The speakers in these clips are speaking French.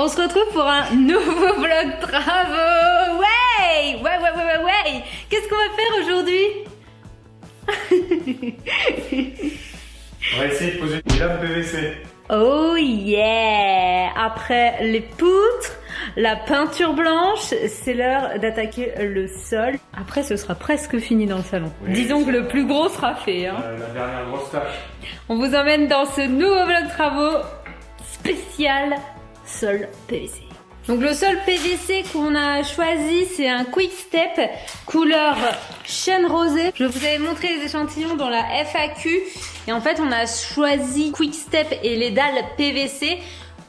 On se retrouve pour un nouveau vlog travaux. Ouais. Qu'est-ce qu'on va faire aujourd'hui? On va essayer de poser une lame PVC. Oh yeah! Après les poutres, la peinture blanche, c'est l'heure d'attaquer le sol. Après, ce sera presque fini dans le salon. Oui, disons que le plus gros sera fait. Hein. La dernière grosse tâche. On vous emmène dans ce nouveau vlog travaux spécial sol PVC. Donc le sol PVC qu'on a choisi, c'est un Quick Step couleur chêne rosé. Je vous avais montré les échantillons dans la FAQ et en fait on a choisi Quick Step et les dalles PVC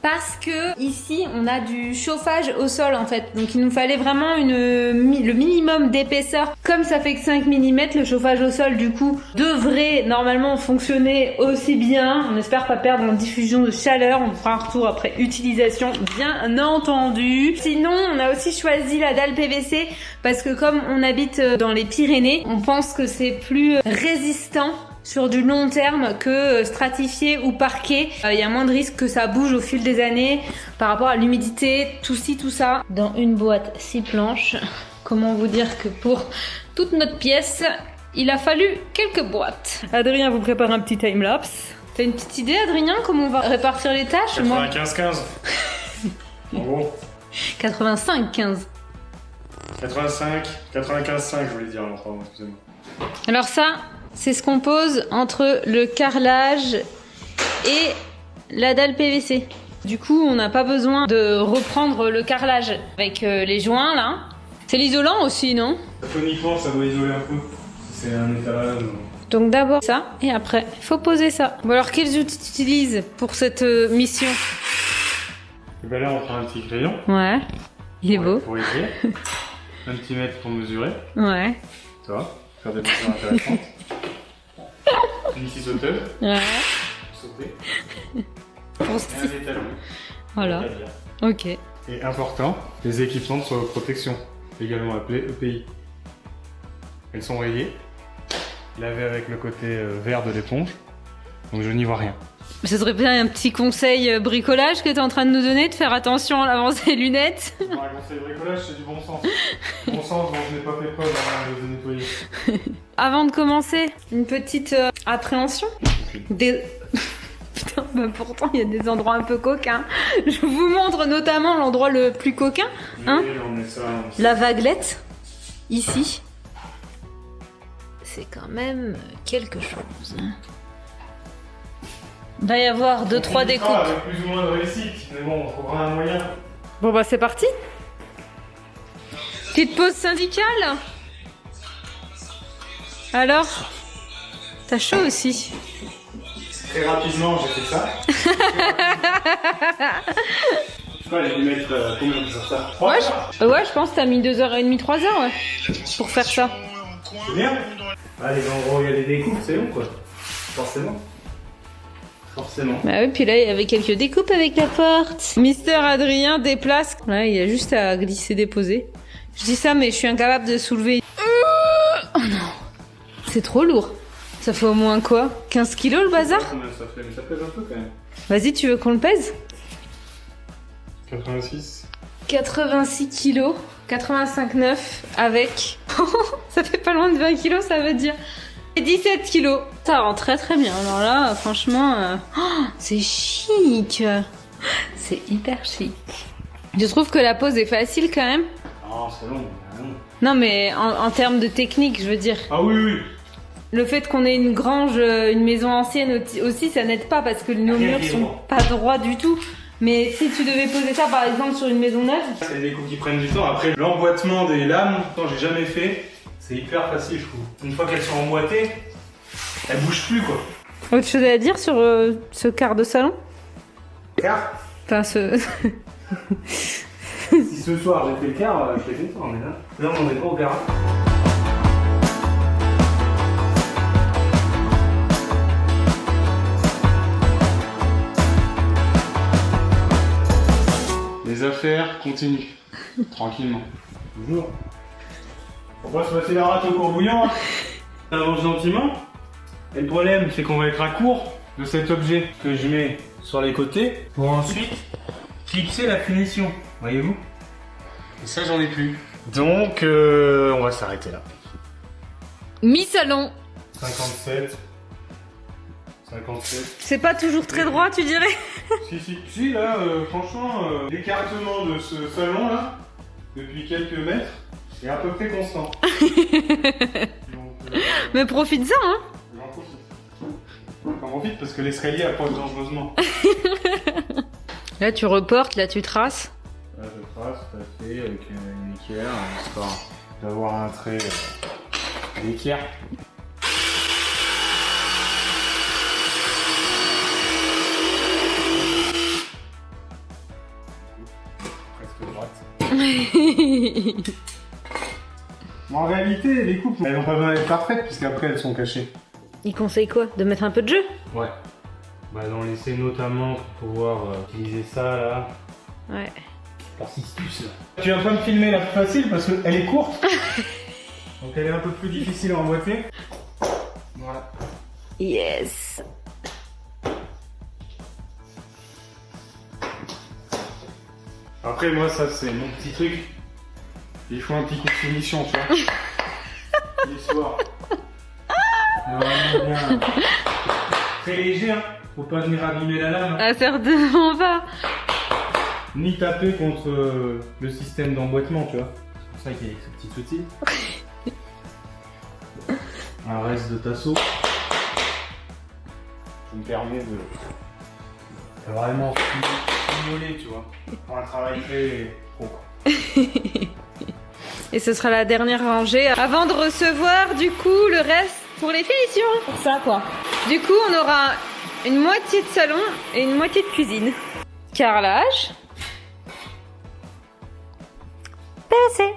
parce que ici on a du chauffage au sol en fait. Donc il nous fallait vraiment le minimum d'épaisseur. Comme ça fait que 5 mm, le chauffage au sol du coup devrait normalement fonctionner aussi bien. On espère pas perdre en diffusion de chaleur. On fera un retour après utilisation bien entendu. Sinon on a aussi choisi la dalle PVC parce que comme on habite dans les Pyrénées, on pense que c'est plus résistant sur du long terme que stratifié ou parquet. Il y a moins de risques que ça bouge au fil des années par rapport à l'humidité, tout ci, tout ça. Dans une boîte 6 planches, comment vous dire que pour toute notre pièce, il a fallu quelques boîtes. Adrien vous prépare un petit time-lapse. T'as une petite idée, Adrien, comment on va répartir les tâches? 95-15. En gros. 85-15. 85, 95-5, je voulais dire. Pardon, excusez-moi. Alors ça, c'est ce qu'on pose entre le carrelage et la dalle PVC. Du coup, on n'a pas besoin de reprendre le carrelage avec les joints là. C'est l'isolant aussi, non? Phoniquement, ça doit isoler un peu. C'est un étalage. Donc d'abord ça, et après, il faut poser ça. Bon alors, quels outils tu utilises pour cette mission? Et ben là, on prend un petit crayon. Ouais, il est beau. Pour écrire. Un petit mètre pour mesurer. Ouais. Ça va. Faire des mesures intéressantes. Une scie sauteuse. Ouais. Sauter. Pour Et un étalon. Voilà. Ok. Et important, les équipements de protection, également appelés EPI. Elles sont rayées, lavées avec le côté vert de l'éponge, donc je n'y vois rien. Ce serait bien un petit conseil bricolage que tu es en train de nous donner, de faire attention à l'avance des lunettes. Un conseil de bricolage, c'est du bon sens. Bon sens dont je n'ai pas fait preuve avant de les nettoyer. Avant de commencer, une petite appréhension. Putain, bah pourtant il y a des endroits un peu coquins. Je vous montre notamment l'endroit le plus coquin. Hein, Oui, on met ça, la vaguelette, ici. C'est quand même quelque chose. Hein. Il va y avoir 2-3 découpes. Avec plus ou moins de réussite, mais bon, on trouvera un moyen. Bon bah c'est parti. Petite pause syndicale. Alors, t'as chaud aussi. Très rapidement, j'ai fait ça. Je sais pas, j'ai dû mettre combien pour ça? 3 heures. Ouais, je pense que t'as mis 2h30, 3h ouais, pour faire ça. C'est bien. Ah, les endroits où il y a des découpes, c'est long quoi. Forcément. Bah oui, puis là il y avait quelques découpes avec la porte. Mister Adrien déplace. Là, il y a juste à glisser, déposer. Je dis ça, mais je suis incapable de soulever. Oh non, c'est trop lourd. Ça fait au moins quoi? 15 kilos le bazar? Combien ça fait? Mais ça pèse un peu quand même. Vas-y, tu veux qu'on le pèse? 86. 86 kilos, 85,9 avec. Ça fait pas loin de 20 kilos, ça veut dire. Et 17 kilos. Ça rend très très bien. Alors là, franchement, c'est chic. C'est hyper chic. Je trouve que la pose est facile quand même. Non, c'est long. Non, mais en termes de technique, je veux dire. Ah oui, oui. Le fait qu'on ait une grange, une maison ancienne aussi, ça n'aide pas parce que nos murs sont pas droits du tout. Mais si tu devais poser ça par exemple sur une maison neuve. C'est des coups qui prennent du temps. Après, l'emboîtement des lames, j'ai jamais fait. C'est hyper facile, je trouve. Une fois qu'elles sont emboîtées, elles bougent plus quoi. Autre chose à dire sur ce quart de salon? Quart? Enfin, ce. Si ce soir j'ai fait le quart, je fais content, mais là on est pas au quart. Les affaires continuent. Tranquillement. Bonjour. Faut pas se passer la rate au courbouillant. Hein. Ça avance gentiment. Et le problème, c'est qu'on va être à court de cet objet que je mets sur les côtés pour ensuite clipser la finition, voyez-vous. Et ça, j'en ai plus. Donc, on va s'arrêter là. Mi-salon. 57. 57. C'est pas toujours très droit, tu dirais? Si, là, franchement, l'écartement de ce salon-là, depuis quelques mètres, est à peu près constant. Donc, mais profite-en, hein. j'en profite. J'en profite parce que l'escalier approche dangereusement. Là, tu reportes, là, tu traces. Là, je trace, tout à fait, avec une équerre, histoire d'avoir un trait d'équerre. Presque droite. En réalité, les coupes, elles n'ont pas besoin d'être parfaites, puisqu'après, elles sont cachées. Il conseille quoi? De mettre un peu de jeu? Ouais. Bah, d'en laisser notamment pour pouvoir utiliser ça, là. Ouais. Persistus, là. Tu vas pas me filmer la plus facile parce qu'elle est courte. Donc elle est un peu plus difficile à emboîter. Voilà. Yes. Après moi ça c'est mon petit truc. Il faut un petit coup de finition, tu vois. L'histoire. Vraiment bien. Très léger, hein. Faut pas venir abîmer la lame. Ah, certainement pas. Ni taper contre le système d'emboîtement, tu vois. C'est pour ça qu'il y a ce petit outil. Un reste de tasseau. Ça me permet de vraiment stimuler, tu vois. Pour un travail très pro. Et ce sera la dernière rangée avant de recevoir du coup le reste pour les finitions. Pour ça quoi. Du coup on aura une moitié de salon et une moitié de cuisine. Carrelage. PVC.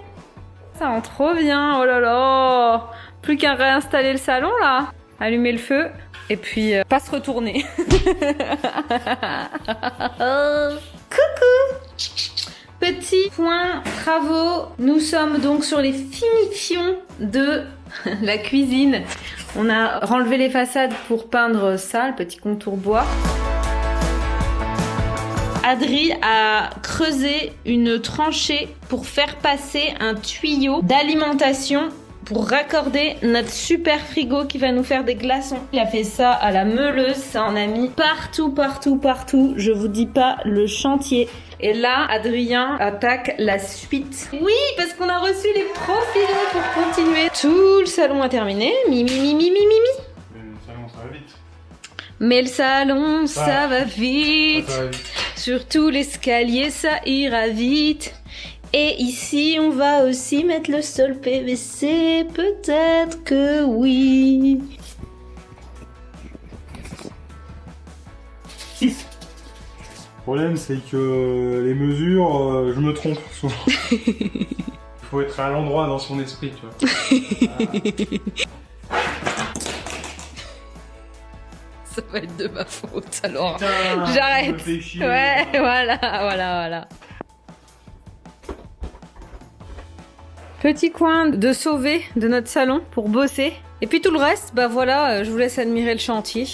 Ça rend trop bien, oh là là. Plus qu'à réinstaller le salon là. Allumer le feu et puis pas se retourner. Coucou. Petit point travaux, nous sommes donc sur les finitions de la cuisine. On a renlevé les façades pour peindre ça, le petit contour bois. Adri a creusé une tranchée pour faire passer un tuyau d'alimentation pour raccorder notre super frigo qui va nous faire des glaçons. Il a fait ça à la meuleuse, ça en a mis partout, partout, partout. Je vous dis pas le chantier. Et là, Adrien attaque la suite. Oui, parce qu'on a reçu les profilons pour continuer. Tout le salon a terminé. Mi. Mais le salon, ça va vite. Mais le salon, ça va vite. Ça va vite. Surtout l'escalier, ça ira vite. Et ici, on va aussi mettre le sol PVC. Peut-être que oui. 6. Le problème, c'est que les mesures, je me trompe souvent. Il faut être à l'endroit dans son esprit, tu vois. Ça va être de ma faute, alors. Putain, j'arrête. je me fais chier. Ouais, voilà. Petit coin de sauver de notre salon pour bosser. Et puis tout le reste, bah voilà, je vous laisse admirer le chantier.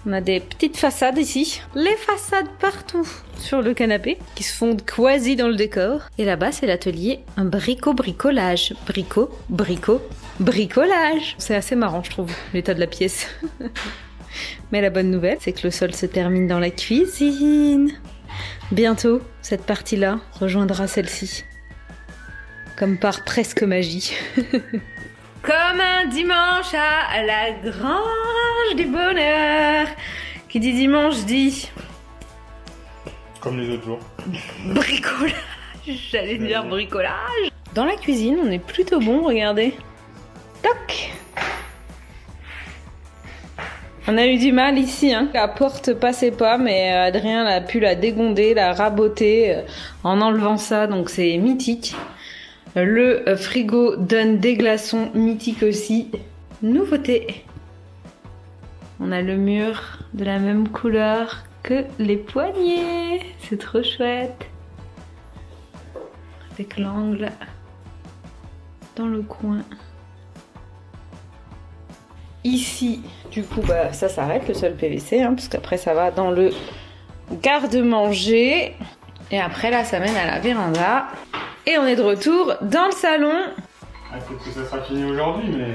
On a des petites façades ici. Les façades partout sur le canapé qui se fondent quasi dans le décor. Et là-bas, c'est l'atelier un bricolage. Bricolage. C'est assez marrant, je trouve, l'état de la pièce. Mais la bonne nouvelle, c'est que le sol se termine dans la cuisine. Bientôt, cette partie-là rejoindra celle-ci. Comme par presque magie. Comme un dimanche à la grange du bonheur. Qui dit dimanche dit... Comme les autres jours. Bricolage. J'allais dire bricolage. Dans la cuisine, on est plutôt bon, regardez. Toc. On a eu du mal ici, hein. La porte passait pas, mais Adrien a pu la dégonder, la raboter en enlevant ça, donc c'est mythique. Le frigo donne des glaçons mythiques aussi. Nouveauté. On a le mur de la même couleur que les poignées. C'est trop chouette. Avec l'angle dans le coin. Ici, du coup, bah, ça s'arrête, le sol PVC, hein, parce qu'après ça va dans le garde-manger. Et après, là, ça mène à la véranda. Et on est de retour dans le salon. Ah, peut-être que ça sera fini aujourd'hui, mais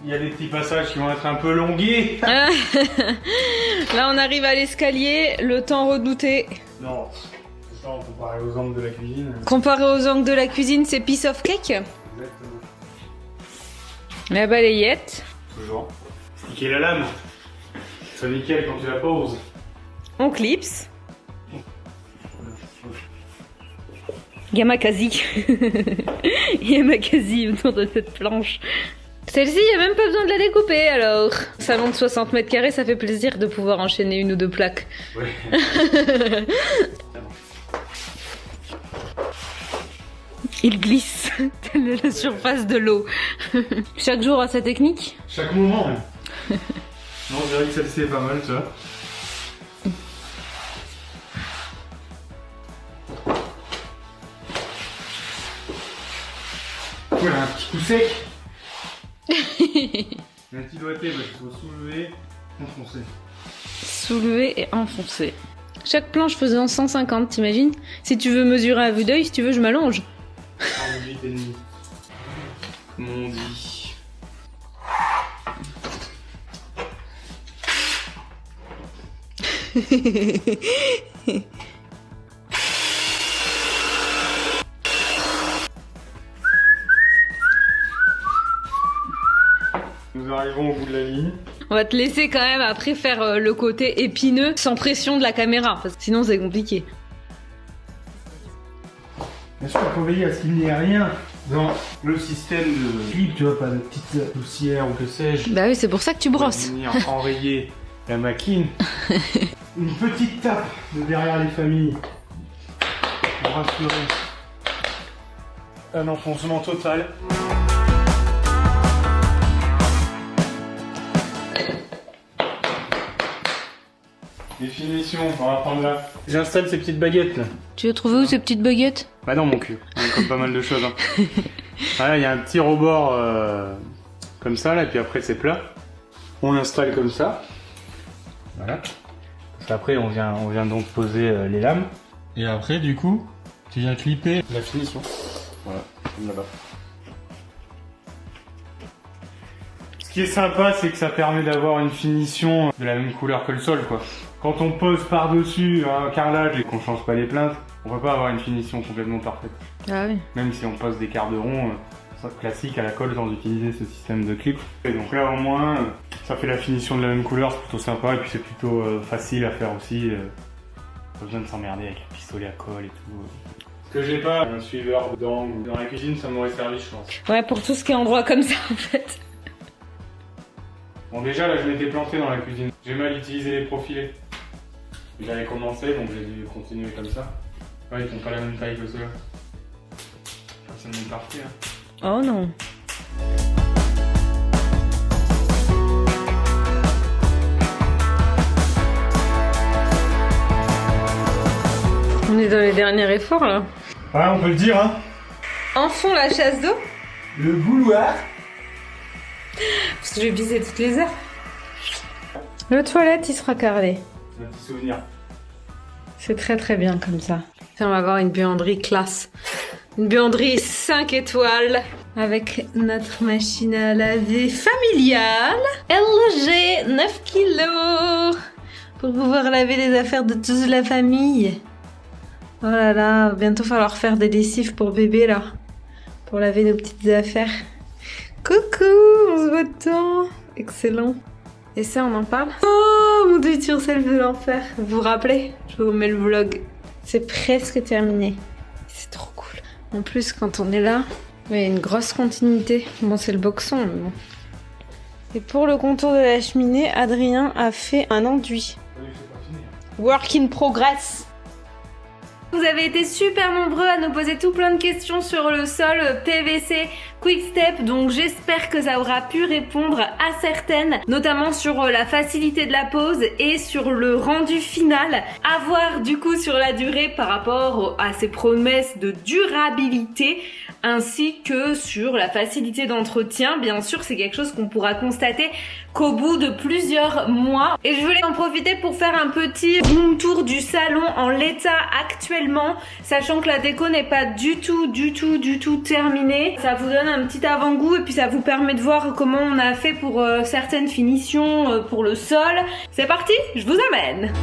il y a des petits passages qui vont être un peu longués. Là, on arrive à l'escalier, le temps redouté. Non, c'est ça, comparé aux angles de la cuisine. Comparé aux angles de la cuisine, c'est piece of cake. Exactement. La balayette. Toujours. Sticker la lame. C'est nickel quand tu la poses. On clipse. Yamakasi. Yamakasi autour de cette planche. Celle-ci, il n'y a même pas besoin de la découper alors. Salon de 60 mètres carrés, ça fait plaisir de pouvoir enchaîner une ou deux plaques. Ouais. Il glisse, telle est la surface de l'eau. Chaque jour a sa technique. Chaque moment. Non, je dirais que celle-ci est pas mal, tu vois. Voilà, un petit coup sec. Un petit doigté, parce qu'il faut soulever, enfoncer. Soulever et enfoncer. Chaque planche faisant 150, t'imagines? Si tu veux mesurer à vue d'œil, si tu veux, je m'allonge. 108,5. Mon dit. Nous arrivons au bout de la ligne. On va te laisser quand même après faire le côté épineux sans pression de la caméra, parce que sinon c'est compliqué. Bien sûr, il faut veiller à ce qu'il n'y ait rien dans le système de clip, tu vois, pas de petite poussière ou que sais-je. Bah oui, c'est pour ça que tu brosses. Venir enrayer la machine. Une petite tape de derrière les familles pour rassurer un enfoncement total. Définition, on va prendre là. J'installe ces petites baguettes là. Tu veux trouver où ces petites baguettes? Bah dans mon cul, comme pas mal de choses. Hein. Voilà, il y a un petit rebord comme ça là, et puis après c'est plat. On l'installe comme ça. Voilà. Après on vient donc poser les lames. Et après du coup, tu viens clipper la finition. Voilà, comme là-bas. Ce qui est sympa, c'est que ça permet d'avoir une finition de la même couleur que le sol, quoi. Quand on pose par-dessus un carrelage et qu'on change pas les plaintes, on peut pas avoir une finition complètement parfaite. Ah oui. Même si on pose des quarts de rond classiques à la colle sans utiliser ce système de clip. Et donc là au moins, ça fait la finition de la même couleur, c'est plutôt sympa et puis c'est plutôt facile à faire aussi. Pas besoin de s'emmerder avec un pistolet à colle et tout. Ce que j'ai pas, un suiveur d'angle dans la cuisine, ça m'aurait servi je pense. Ouais, pour tout ce qui est endroit comme ça en fait. Bon déjà là je m'étais planté dans la cuisine. J'ai mal utilisé les profilés. J'avais commencé donc j'ai dû continuer comme ça. Ouais, ils font pas la même taille que ceux-là. Personne n'est parfait hein. Oh non. On est dans les derniers efforts là. Ouais, on peut le dire hein. En fond la chasse d'eau. Le bouloir. Parce que je vais viser toutes les heures. Le toilette il sera carrelé. Un petit souvenir. C'est très très bien comme ça. On va avoir une buanderie classe. Une buanderie 5 étoiles avec notre machine à laver familiale. LG 9 kilos pour pouvoir laver les affaires de toute la famille. Oh là là, bientôt falloir faire des lessives pour bébé là. Pour laver nos petites affaires. Coucou, on se voit tant. Excellent. Et ça, on en parle? Oh, mon do it yourself de l'enfer. Vous vous rappelez? Je vous mets le vlog. C'est presque terminé. C'est trop cool. En plus, quand on est là, il y a une grosse continuité. Bon, c'est le boxon, mais bon. Et pour le contour de la cheminée, Adrien a fait un enduit. Work in progress. Vous avez été super nombreux à nous poser tout plein de questions sur le sol PVC quick step, donc j'espère que ça aura pu répondre à certaines, notamment sur la facilité de la pose et sur le rendu final. À voir du coup sur la durée par rapport à ces promesses de durabilité, ainsi que sur la facilité d'entretien. Bien sûr, c'est quelque chose qu'on pourra constater qu'au bout de plusieurs mois. Et je voulais en profiter pour faire un petit room tour du salon en l'état actuellement, sachant que la déco n'est pas du tout terminée. Ça vous donne un petit avant-goût et puis ça vous permet de voir comment on a fait pour certaines finitions pour le sol. C'est parti, je vous amène.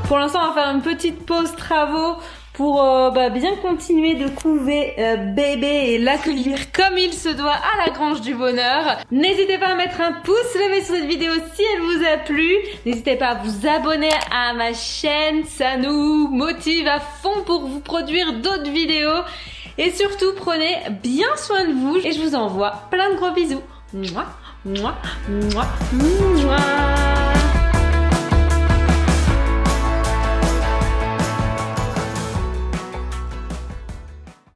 Pour l'instant, on va faire une petite pause travaux pour bien continuer de couver bébé et l'accueillir comme il se doit à la Grange du Bonheur. N'hésitez pas à mettre un pouce levé sur cette vidéo si elle vous a plu. N'hésitez pas à vous abonner à ma chaîne, ça nous motive à fond pour vous produire d'autres vidéos. Et surtout, prenez bien soin de vous et je vous envoie plein de gros bisous. Mouah, mouah, mouah, mouah.